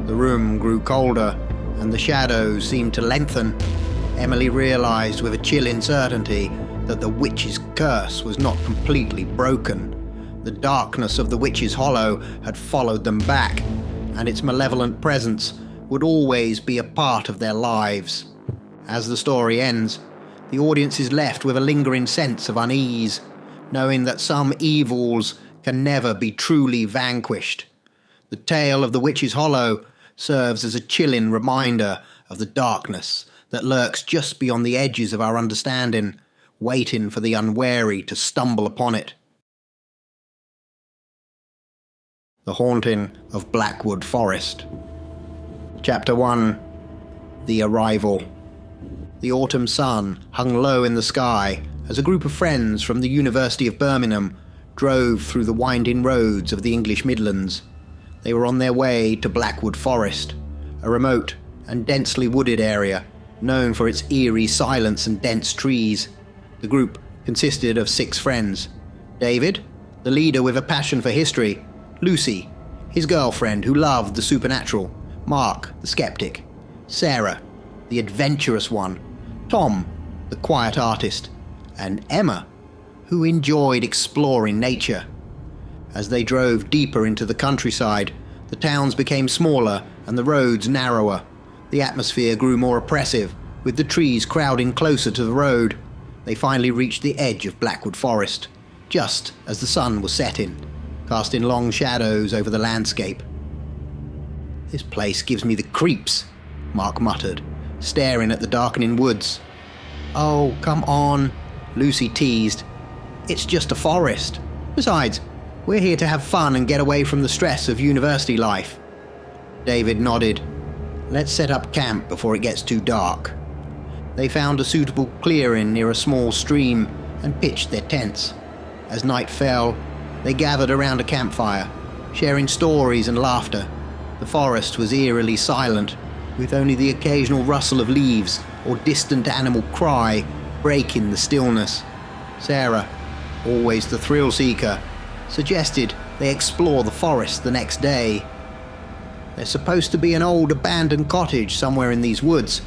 The room grew colder, and the shadows seemed to lengthen. Emily realized with a chilling certainty that the witch's curse was not completely broken. The darkness of the witch's hollow had followed them back, and its malevolent presence would always be a part of their lives. As the story ends, the audience is left with a lingering sense of unease, knowing that some evils can never be truly vanquished. The tale of the witch's hollow serves as a chilling reminder of the darkness that lurks just beyond the edges of our understanding, waiting for the unwary to stumble upon it. The Haunting of Blackwood Forest. Chapter 1. The Arrival. The autumn sun hung low in the sky as a group of friends from the University of Birmingham drove through the winding roads of the English Midlands. They were on their way to Blackwood Forest, a remote and densely wooded area known for its eerie silence and dense trees. The group consisted of 6 friends: David, the leader with a passion for history; Lucy, his girlfriend who loved the supernatural; Mark, the skeptic; Sarah, the adventurous one; Tom, the quiet artist; and Emma, who enjoyed exploring nature. As they drove deeper into the countryside, the towns became smaller and the roads narrower. The atmosphere grew more oppressive, with the trees crowding closer to the road. They finally reached the edge of Blackwood Forest, just as the sun was setting, casting long shadows over the landscape. "This place gives me the creeps," Mark muttered, staring at the darkening woods. "Oh, come on," Lucy teased. "It's just a forest. Besides, we're here to have fun and get away from the stress of university life." David nodded. "Let's set up camp before it gets too dark." They found a suitable clearing near a small stream and pitched their tents. As night fell, they gathered around a campfire, sharing stories and laughter. The forest was eerily silent, with only the occasional rustle of leaves or distant animal cry breaking the stillness. Sarah, always the thrill-seeker, suggested they explore the forest the next day. There's supposed to be an old abandoned cottage somewhere in these woods.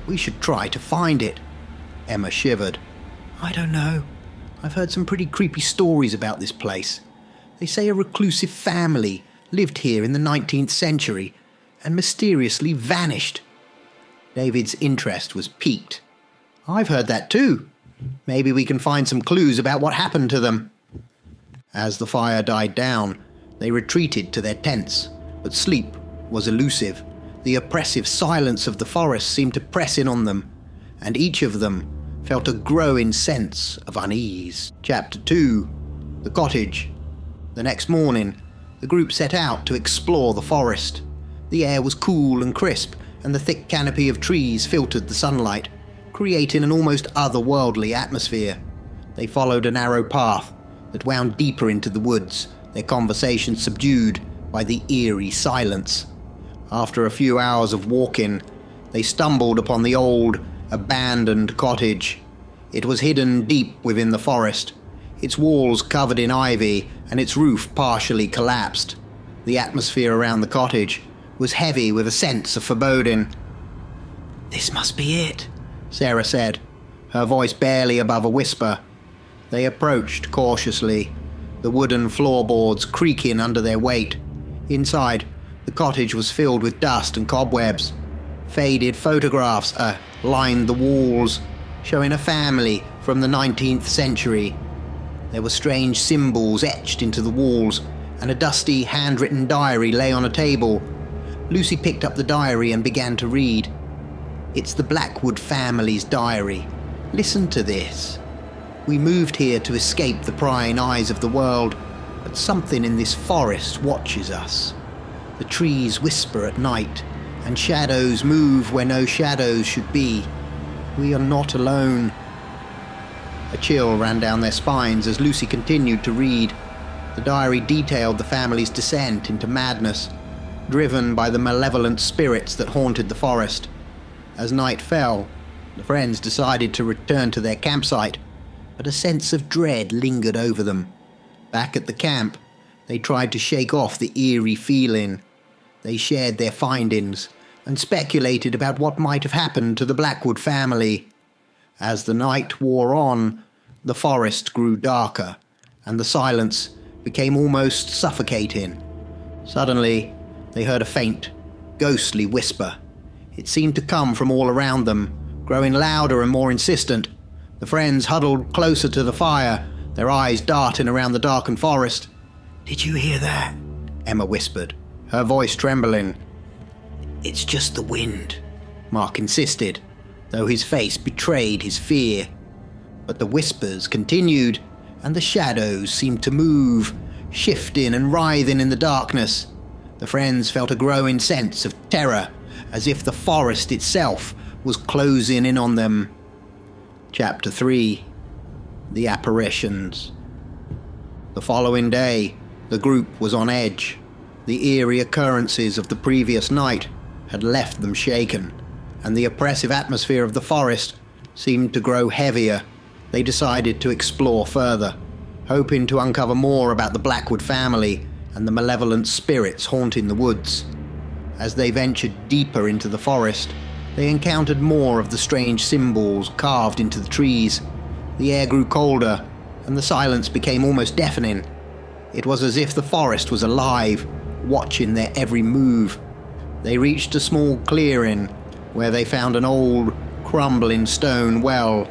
We should try to find it." Emma shivered. "I don't know. I've heard some pretty creepy stories about this place. They say a reclusive family lived here in the 19th century and mysteriously vanished." David's interest was piqued. "I've heard that too. Maybe we can find some clues about what happened to them." As the fire died down, they retreated to their tents, but sleep was elusive. The oppressive silence of the forest seemed to press in on them, and each of them felt a growing sense of unease. Chapter 2. The Cottage. The next morning, the group set out to explore the forest. The air was cool and crisp, and the thick canopy of trees filtered the sunlight, creating an almost otherworldly atmosphere. They followed a narrow path that wound deeper into the woods, their conversation subdued by the eerie silence. After a few hours of walking, they stumbled upon the old, abandoned cottage. It was hidden deep within the forest, its walls covered in ivy and its roof partially collapsed. The atmosphere around the cottage was heavy with a sense of foreboding. "This must be it," Sarah said, her voice barely above a whisper. They approached cautiously, the wooden floorboards creaking under their weight. Inside, the cottage was filled with dust and cobwebs. Faded photographs lined the walls, showing a family from the 19th century. There were strange symbols etched into the walls, and a dusty, handwritten diary lay on a table. Lucy picked up the diary and began to read. "It's the Blackwood family's diary. Listen to this. We moved here to escape the prying eyes of the world, but something in this forest watches us. The trees whisper at night, and shadows move where no shadows should be. We are not alone." A chill ran down their spines as Lucy continued to read. The diary detailed the family's descent into madness, driven by the malevolent spirits that haunted the forest. As night fell, the friends decided to return to their campsite, but a sense of dread lingered over them. Back at the camp, they tried to shake off the eerie feeling. They shared their findings and speculated about what might have happened to the Blackwood family. As the night wore on, the forest grew darker, and the silence became almost suffocating. Suddenly, they heard a faint, ghostly whisper. It seemed to come from all around them, growing louder and more insistent. The friends huddled closer to the fire, their eyes darting around the darkened forest. "Did you hear that?" Emma whispered, her voice trembling. "It's just the wind," Mark insisted, though his face betrayed his fear. But the whispers continued, and the shadows seemed to move, shifting and writhing in the darkness. The friends felt a growing sense of terror, as if the forest itself was closing in on them. Chapter 3. The Apparitions. The following day, the group was on edge. The eerie occurrences of the previous night had left them shaken, and the oppressive atmosphere of the forest seemed to grow heavier. They decided to explore further, hoping to uncover more about the Blackwood family and the malevolent spirits haunting the woods. As they ventured deeper into the forest, they encountered more of the strange symbols carved into the trees. The air grew colder, and the silence became almost deafening. It was as if the forest was alive, watching their every move. They reached a small clearing, where they found an old, crumbling stone well.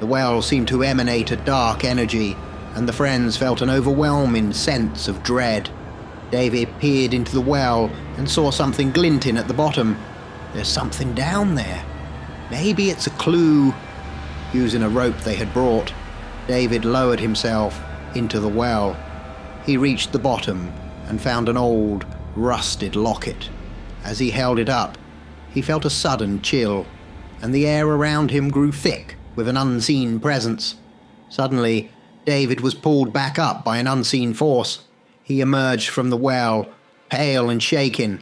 The well seemed to emanate a dark energy, and the friends felt an overwhelming sense of dread. David peered into the well and saw something glinting at the bottom. "There's something down there. Maybe it's a clue." Using a rope they had brought, David lowered himself into the well. He reached the bottom and found an old, rusted locket. As he held it up, he felt a sudden chill, and the air around him grew thick with an unseen presence. Suddenly, David was pulled back up by an unseen force. He emerged from the well, pale and shaking.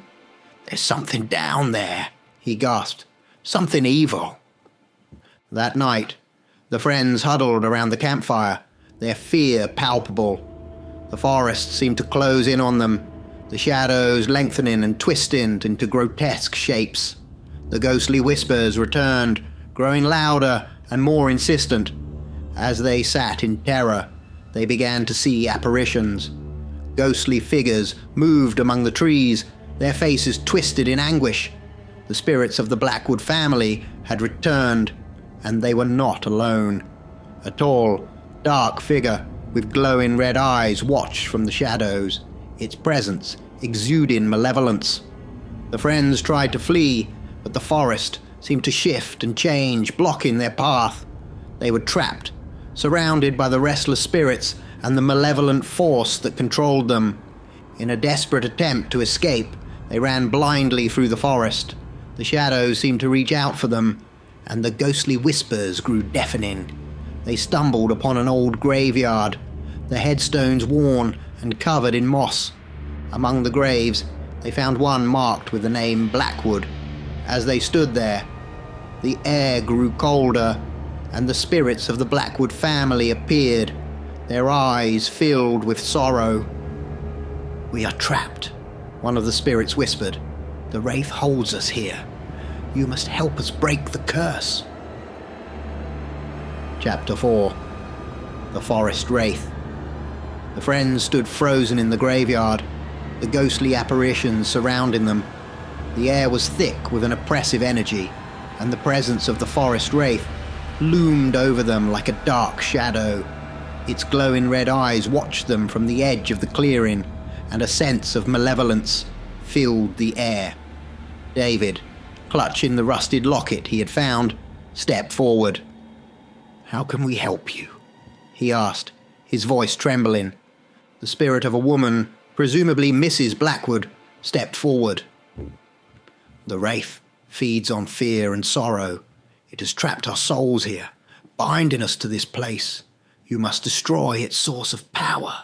"There's something down there," he gasped. "Something evil." That night, the friends huddled around the campfire, their fear palpable. The forest seemed to close in on them, the shadows lengthening and twisting into grotesque shapes. The ghostly whispers returned, growing louder and more insistent. As they sat in terror, they began to see apparitions. Ghostly figures moved among the trees, their faces twisted in anguish. The spirits of the Blackwood family had returned, and they were not alone. A tall, dark figure with glowing red eyes watched from the shadows, its presence exuding malevolence. The friends tried to flee, but the forest seemed to shift and change, blocking their path. They were trapped, surrounded by the restless spirits and the malevolent force that controlled them. In a desperate attempt to escape, they ran blindly through the forest. The shadows seemed to reach out for them, and the ghostly whispers grew deafening. They stumbled upon an old graveyard, the headstones worn and covered in moss. Among the graves, they found one marked with the name Blackwood. As they stood there, the air grew colder, and the spirits of the Blackwood family appeared, their eyes filled with sorrow. "We are trapped," one of the spirits whispered. "The wraith holds us here. You must help us break the curse." Chapter 4. The Forest Wraith. The friends stood frozen in the graveyard, the ghostly apparitions surrounding them. The air was thick with an oppressive energy, and the presence of the Forest Wraith loomed over them like a dark shadow. Its glowing red eyes watched them from the edge of the clearing, and a sense of malevolence filled the air. David, clutching the rusted locket he had found, stepped forward. "How can we help you?" he asked, his voice trembling. The spirit of a woman, presumably Mrs. Blackwood, stepped forward. "The wraith feeds on fear and sorrow. It has trapped our souls here, binding us to this place. You must destroy its source of power."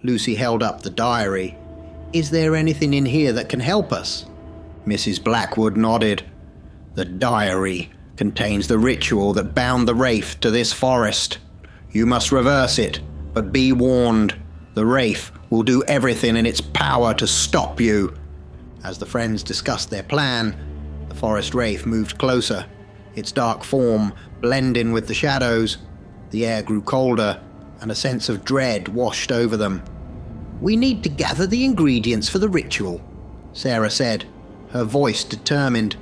Lucy held up the diary. "Is there anything in here that can help us?" Mrs. Blackwood nodded. "The diary contains the ritual that bound the wraith to this forest. You must reverse it, but be warned, the wraith will do everything in its power to stop you." As the friends discussed their plan, the forest wraith moved closer, its dark form blending with the shadows. The air grew colder, and a sense of dread washed over them. "We need to gather the ingredients for the ritual," Sarah said, her voice determined.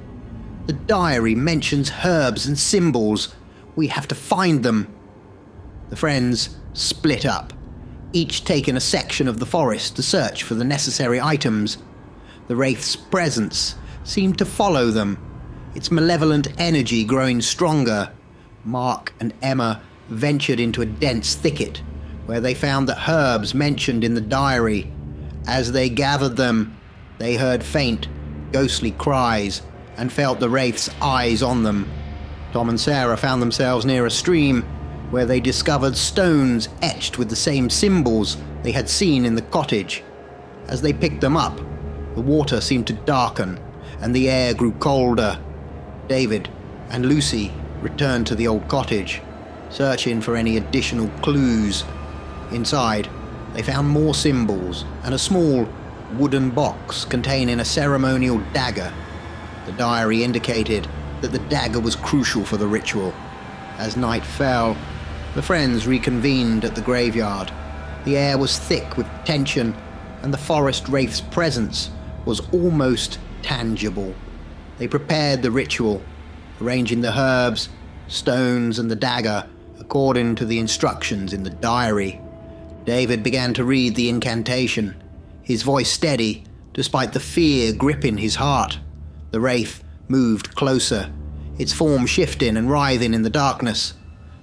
"The diary mentions herbs and symbols. We have to find them." The friends split up, each taking a section of the forest to search for the necessary items. The wraith's presence seemed to follow them, its malevolent energy growing stronger. Mark and Emma ventured into a dense thicket, where they found the herbs mentioned in the diary. As they gathered them, they heard faint, ghostly cries and felt the wraith's eyes on them. Tom and Sarah found themselves near a stream, where they discovered stones etched with the same symbols they had seen in the cottage. As they picked them up, the water seemed to darken, and the air grew colder. David and Lucy returned to the old cottage, searching for any additional clues. Inside, they found more symbols and a small wooden box containing a ceremonial dagger. The diary indicated that the dagger was crucial for the ritual. As night fell, the friends reconvened at the graveyard. The air was thick with tension, and the forest wraith's presence was almost tangible. They prepared the ritual, arranging the herbs, stones, and the dagger according to the instructions in the diary. David began to read the incantation, his voice steady despite the fear gripping his heart. The wraith moved closer, its form shifting and writhing in the darkness.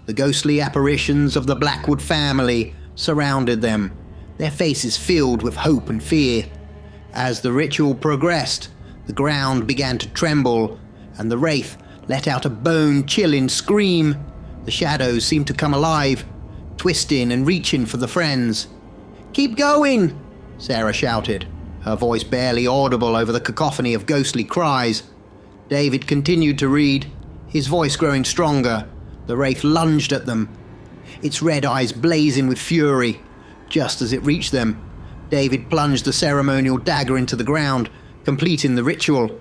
The ghostly apparitions of the Blackwood family surrounded them, their faces filled with hope and fear. As the ritual progressed, the ground began to tremble, and the wraith let out a bone-chilling scream. The shadows seemed to come alive, twisting and reaching for the friends. "Keep going!" Sarah shouted, her voice barely audible over the cacophony of ghostly cries. David continued to read, his voice growing stronger. The wraith lunged at them, its red eyes blazing with fury. Just as it reached them, David plunged the ceremonial dagger into the ground, completing the ritual.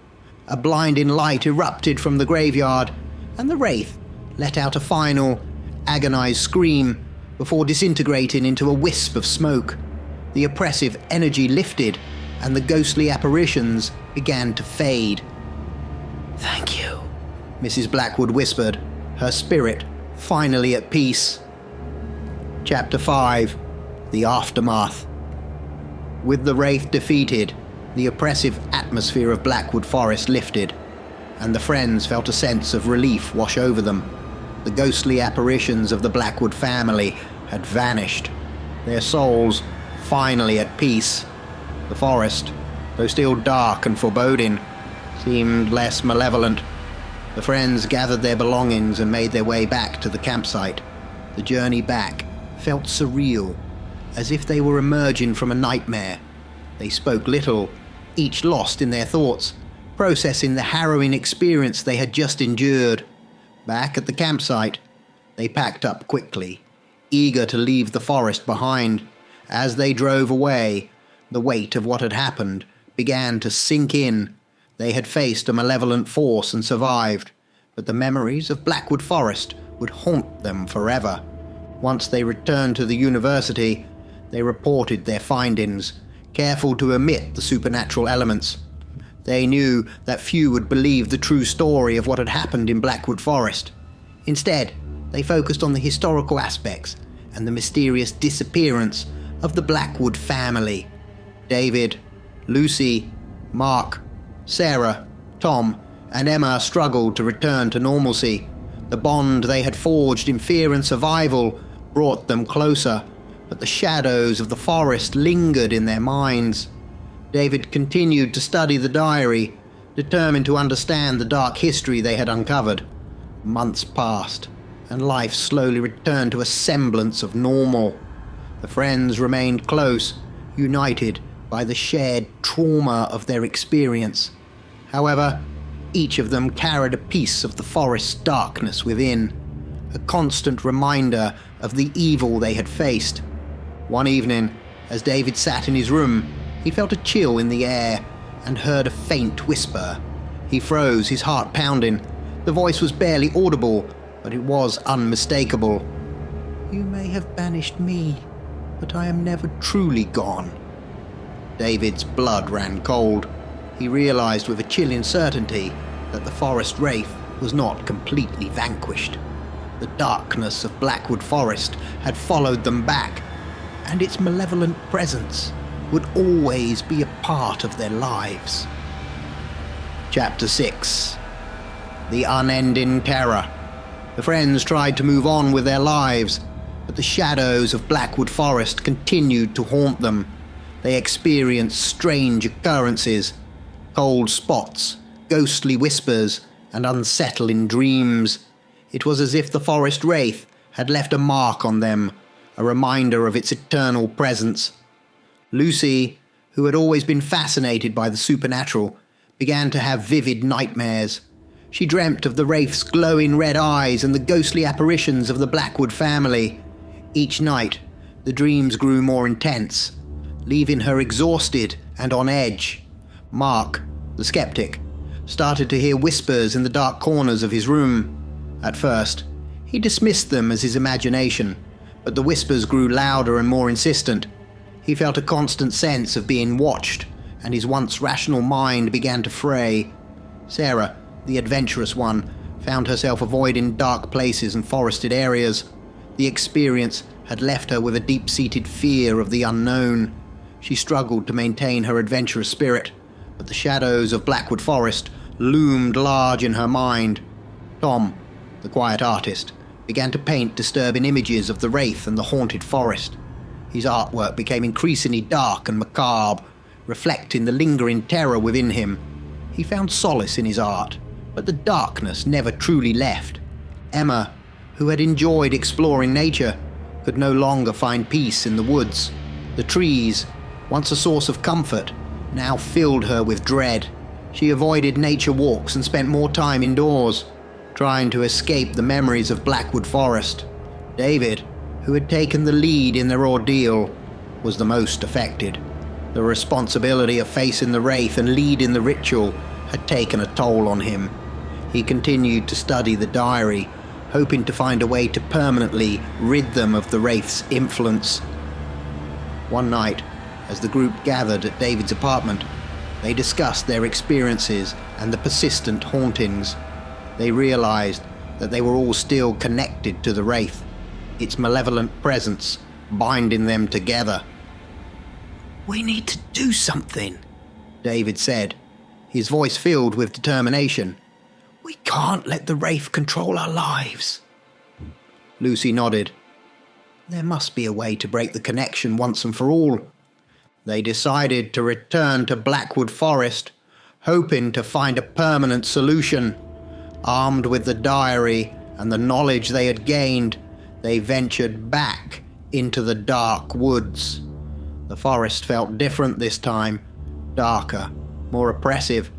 A blinding light erupted from the graveyard, and the wraith let out a final, agonized scream before disintegrating into a wisp of smoke. The oppressive energy lifted, and the ghostly apparitions began to fade. "Thank you," Mrs. Blackwood whispered, her spirit finally at peace. Chapter 5. The Aftermath. With the wraith defeated, the oppressive atmosphere of Blackwood Forest lifted, and the friends felt a sense of relief wash over them. The ghostly apparitions of the Blackwood family had vanished, their souls finally at peace. The forest, though still dark and foreboding, seemed less malevolent. The friends gathered their belongings and made their way back to the campsite. The journey back felt surreal, as if they were emerging from a nightmare. They spoke little, each lost in their thoughts, processing the harrowing experience they had just endured. Back at the campsite, they packed up quickly, eager to leave the forest behind. As they drove away, the weight of what had happened began to sink in. They had faced a malevolent force and survived, but the memories of Blackwood Forest would haunt them forever. Once they returned to the university, they reported their findings, careful to omit the supernatural elements. They knew that few would believe the true story of what had happened in Blackwood Forest. Instead, they focused on the historical aspects and the mysterious disappearance of the Blackwood family. David, Lucy, Mark, Sarah, Tom, and Emma struggled to return to normalcy. The bond they had forged in fear and survival brought them closer, but the shadows of the forest lingered in their minds. David continued to study the diary, determined to understand the dark history they had uncovered. Months passed, and life slowly returned to a semblance of normal. The friends remained close, united by the shared trauma of their experience. However, each of them carried a piece of the forest's darkness within, a constant reminder of the evil they had faced. One evening, as David sat in his room, he felt a chill in the air and heard a faint whisper. He froze, his heart pounding. The voice was barely audible, but it was unmistakable. "You may have banished me, but I am never truly gone." David's blood ran cold. He realized with a chilling certainty that the forest wraith was not completely vanquished. The darkness of Blackwood Forest had followed them back, and its malevolent presence would always be a part of their lives. Chapter 6. The Unending Terror. The friends tried to move on with their lives, but the shadows of Blackwood Forest continued to haunt them. They experienced strange occurrences, cold spots, ghostly whispers, and unsettling dreams. It was as if the forest wraith had left a mark on them, a reminder of its eternal presence. Lucy, who had always been fascinated by the supernatural, began to have vivid nightmares. She dreamt of the wraith's glowing red eyes and the ghostly apparitions of the Blackwood family. Each night, the dreams grew more intense, leaving her exhausted and on edge. Mark, the skeptic, started to hear whispers in the dark corners of his room. At first, he dismissed them as his imagination, but the whispers grew louder and more insistent. He felt a constant sense of being watched, and his once rational mind began to fray. Sarah, the adventurous one, found herself avoiding dark places and forested areas. The experience had left her with a deep-seated fear of the unknown. She struggled to maintain her adventurous spirit, but the shadows of Blackwood Forest loomed large in her mind. Tom, the quiet artist, began to paint disturbing images of the wraith and the haunted forest. His artwork became increasingly dark and macabre, reflecting the lingering terror within him. He found solace in his art, but the darkness never truly left. Emma, who had enjoyed exploring nature, could no longer find peace in the woods. The trees, once a source of comfort, now filled her with dread. She avoided nature walks and spent more time indoors, trying to escape the memories of Blackwood Forest. David, who had taken the lead in their ordeal, was the most affected. The responsibility of facing the wraith and leading the ritual had taken a toll on him. He continued to study the diary, hoping to find a way to permanently rid them of the wraith's influence. One night, as the group gathered at David's apartment, they discussed their experiences and the persistent hauntings. They realized that they were all still connected to the wraith, its malevolent presence binding them together. "We need to do something," David said, his voice filled with determination. "We can't let the wraith control our lives." Lucy nodded. There must be a way to break the connection once and for all. They decided to return to Blackwood Forest, hoping to find a permanent solution. Armed with the diary and the knowledge they had gained, they ventured back into the dark woods. The forest felt different this time, darker, more oppressive,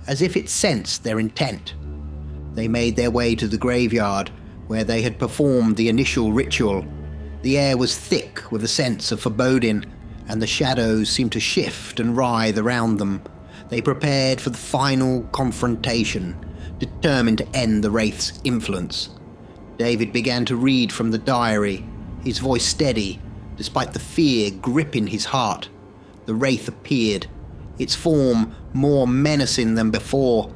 as if it sensed their intent. They made their way to the graveyard, where they had performed the initial ritual. The air was thick with a sense of foreboding, and the shadows seemed to shift and writhe around them. They prepared for the final confrontation, determined to end the wraith's influence. David began to read from the diary, his voice steady, despite the fear gripping his heart. The wraith appeared, its form more menacing than before.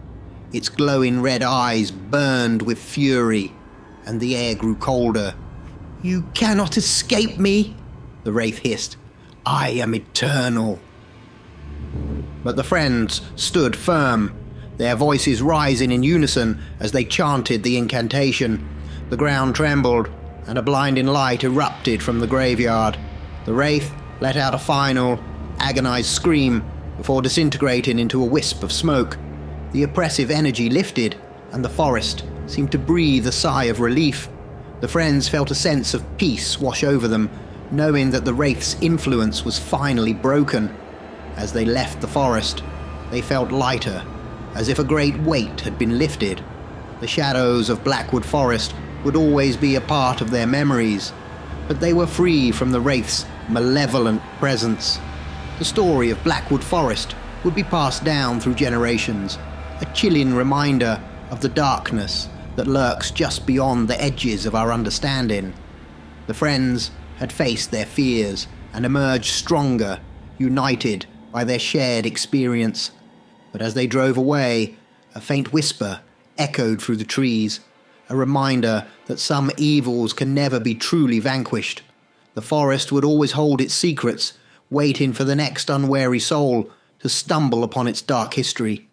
Its glowing red eyes burned with fury, and the air grew colder. "You cannot escape me," the wraith hissed. "I am eternal." But the friends stood firm, their voices rising in unison as they chanted the incantation. The ground trembled, and a blinding light erupted from the graveyard. The wraith let out a final, agonized scream before disintegrating into a wisp of smoke. The oppressive energy lifted, and the forest seemed to breathe a sigh of relief. The friends felt a sense of peace wash over them, knowing that the wraith's influence was finally broken. As they left the forest, they felt lighter, as if a great weight had been lifted. The shadows of Blackwood Forest would always be a part of their memories, but they were free from the wraith's malevolent presence. The story of Blackwood Forest would be passed down through generations, a chilling reminder of the darkness that lurks just beyond the edges of our understanding. The friends had faced their fears and emerged stronger, united by their shared experience. But as they drove away, a faint whisper echoed through the trees, a reminder that some evils can never be truly vanquished. The forest would always hold its secrets, waiting for the next unwary soul to stumble upon its dark history.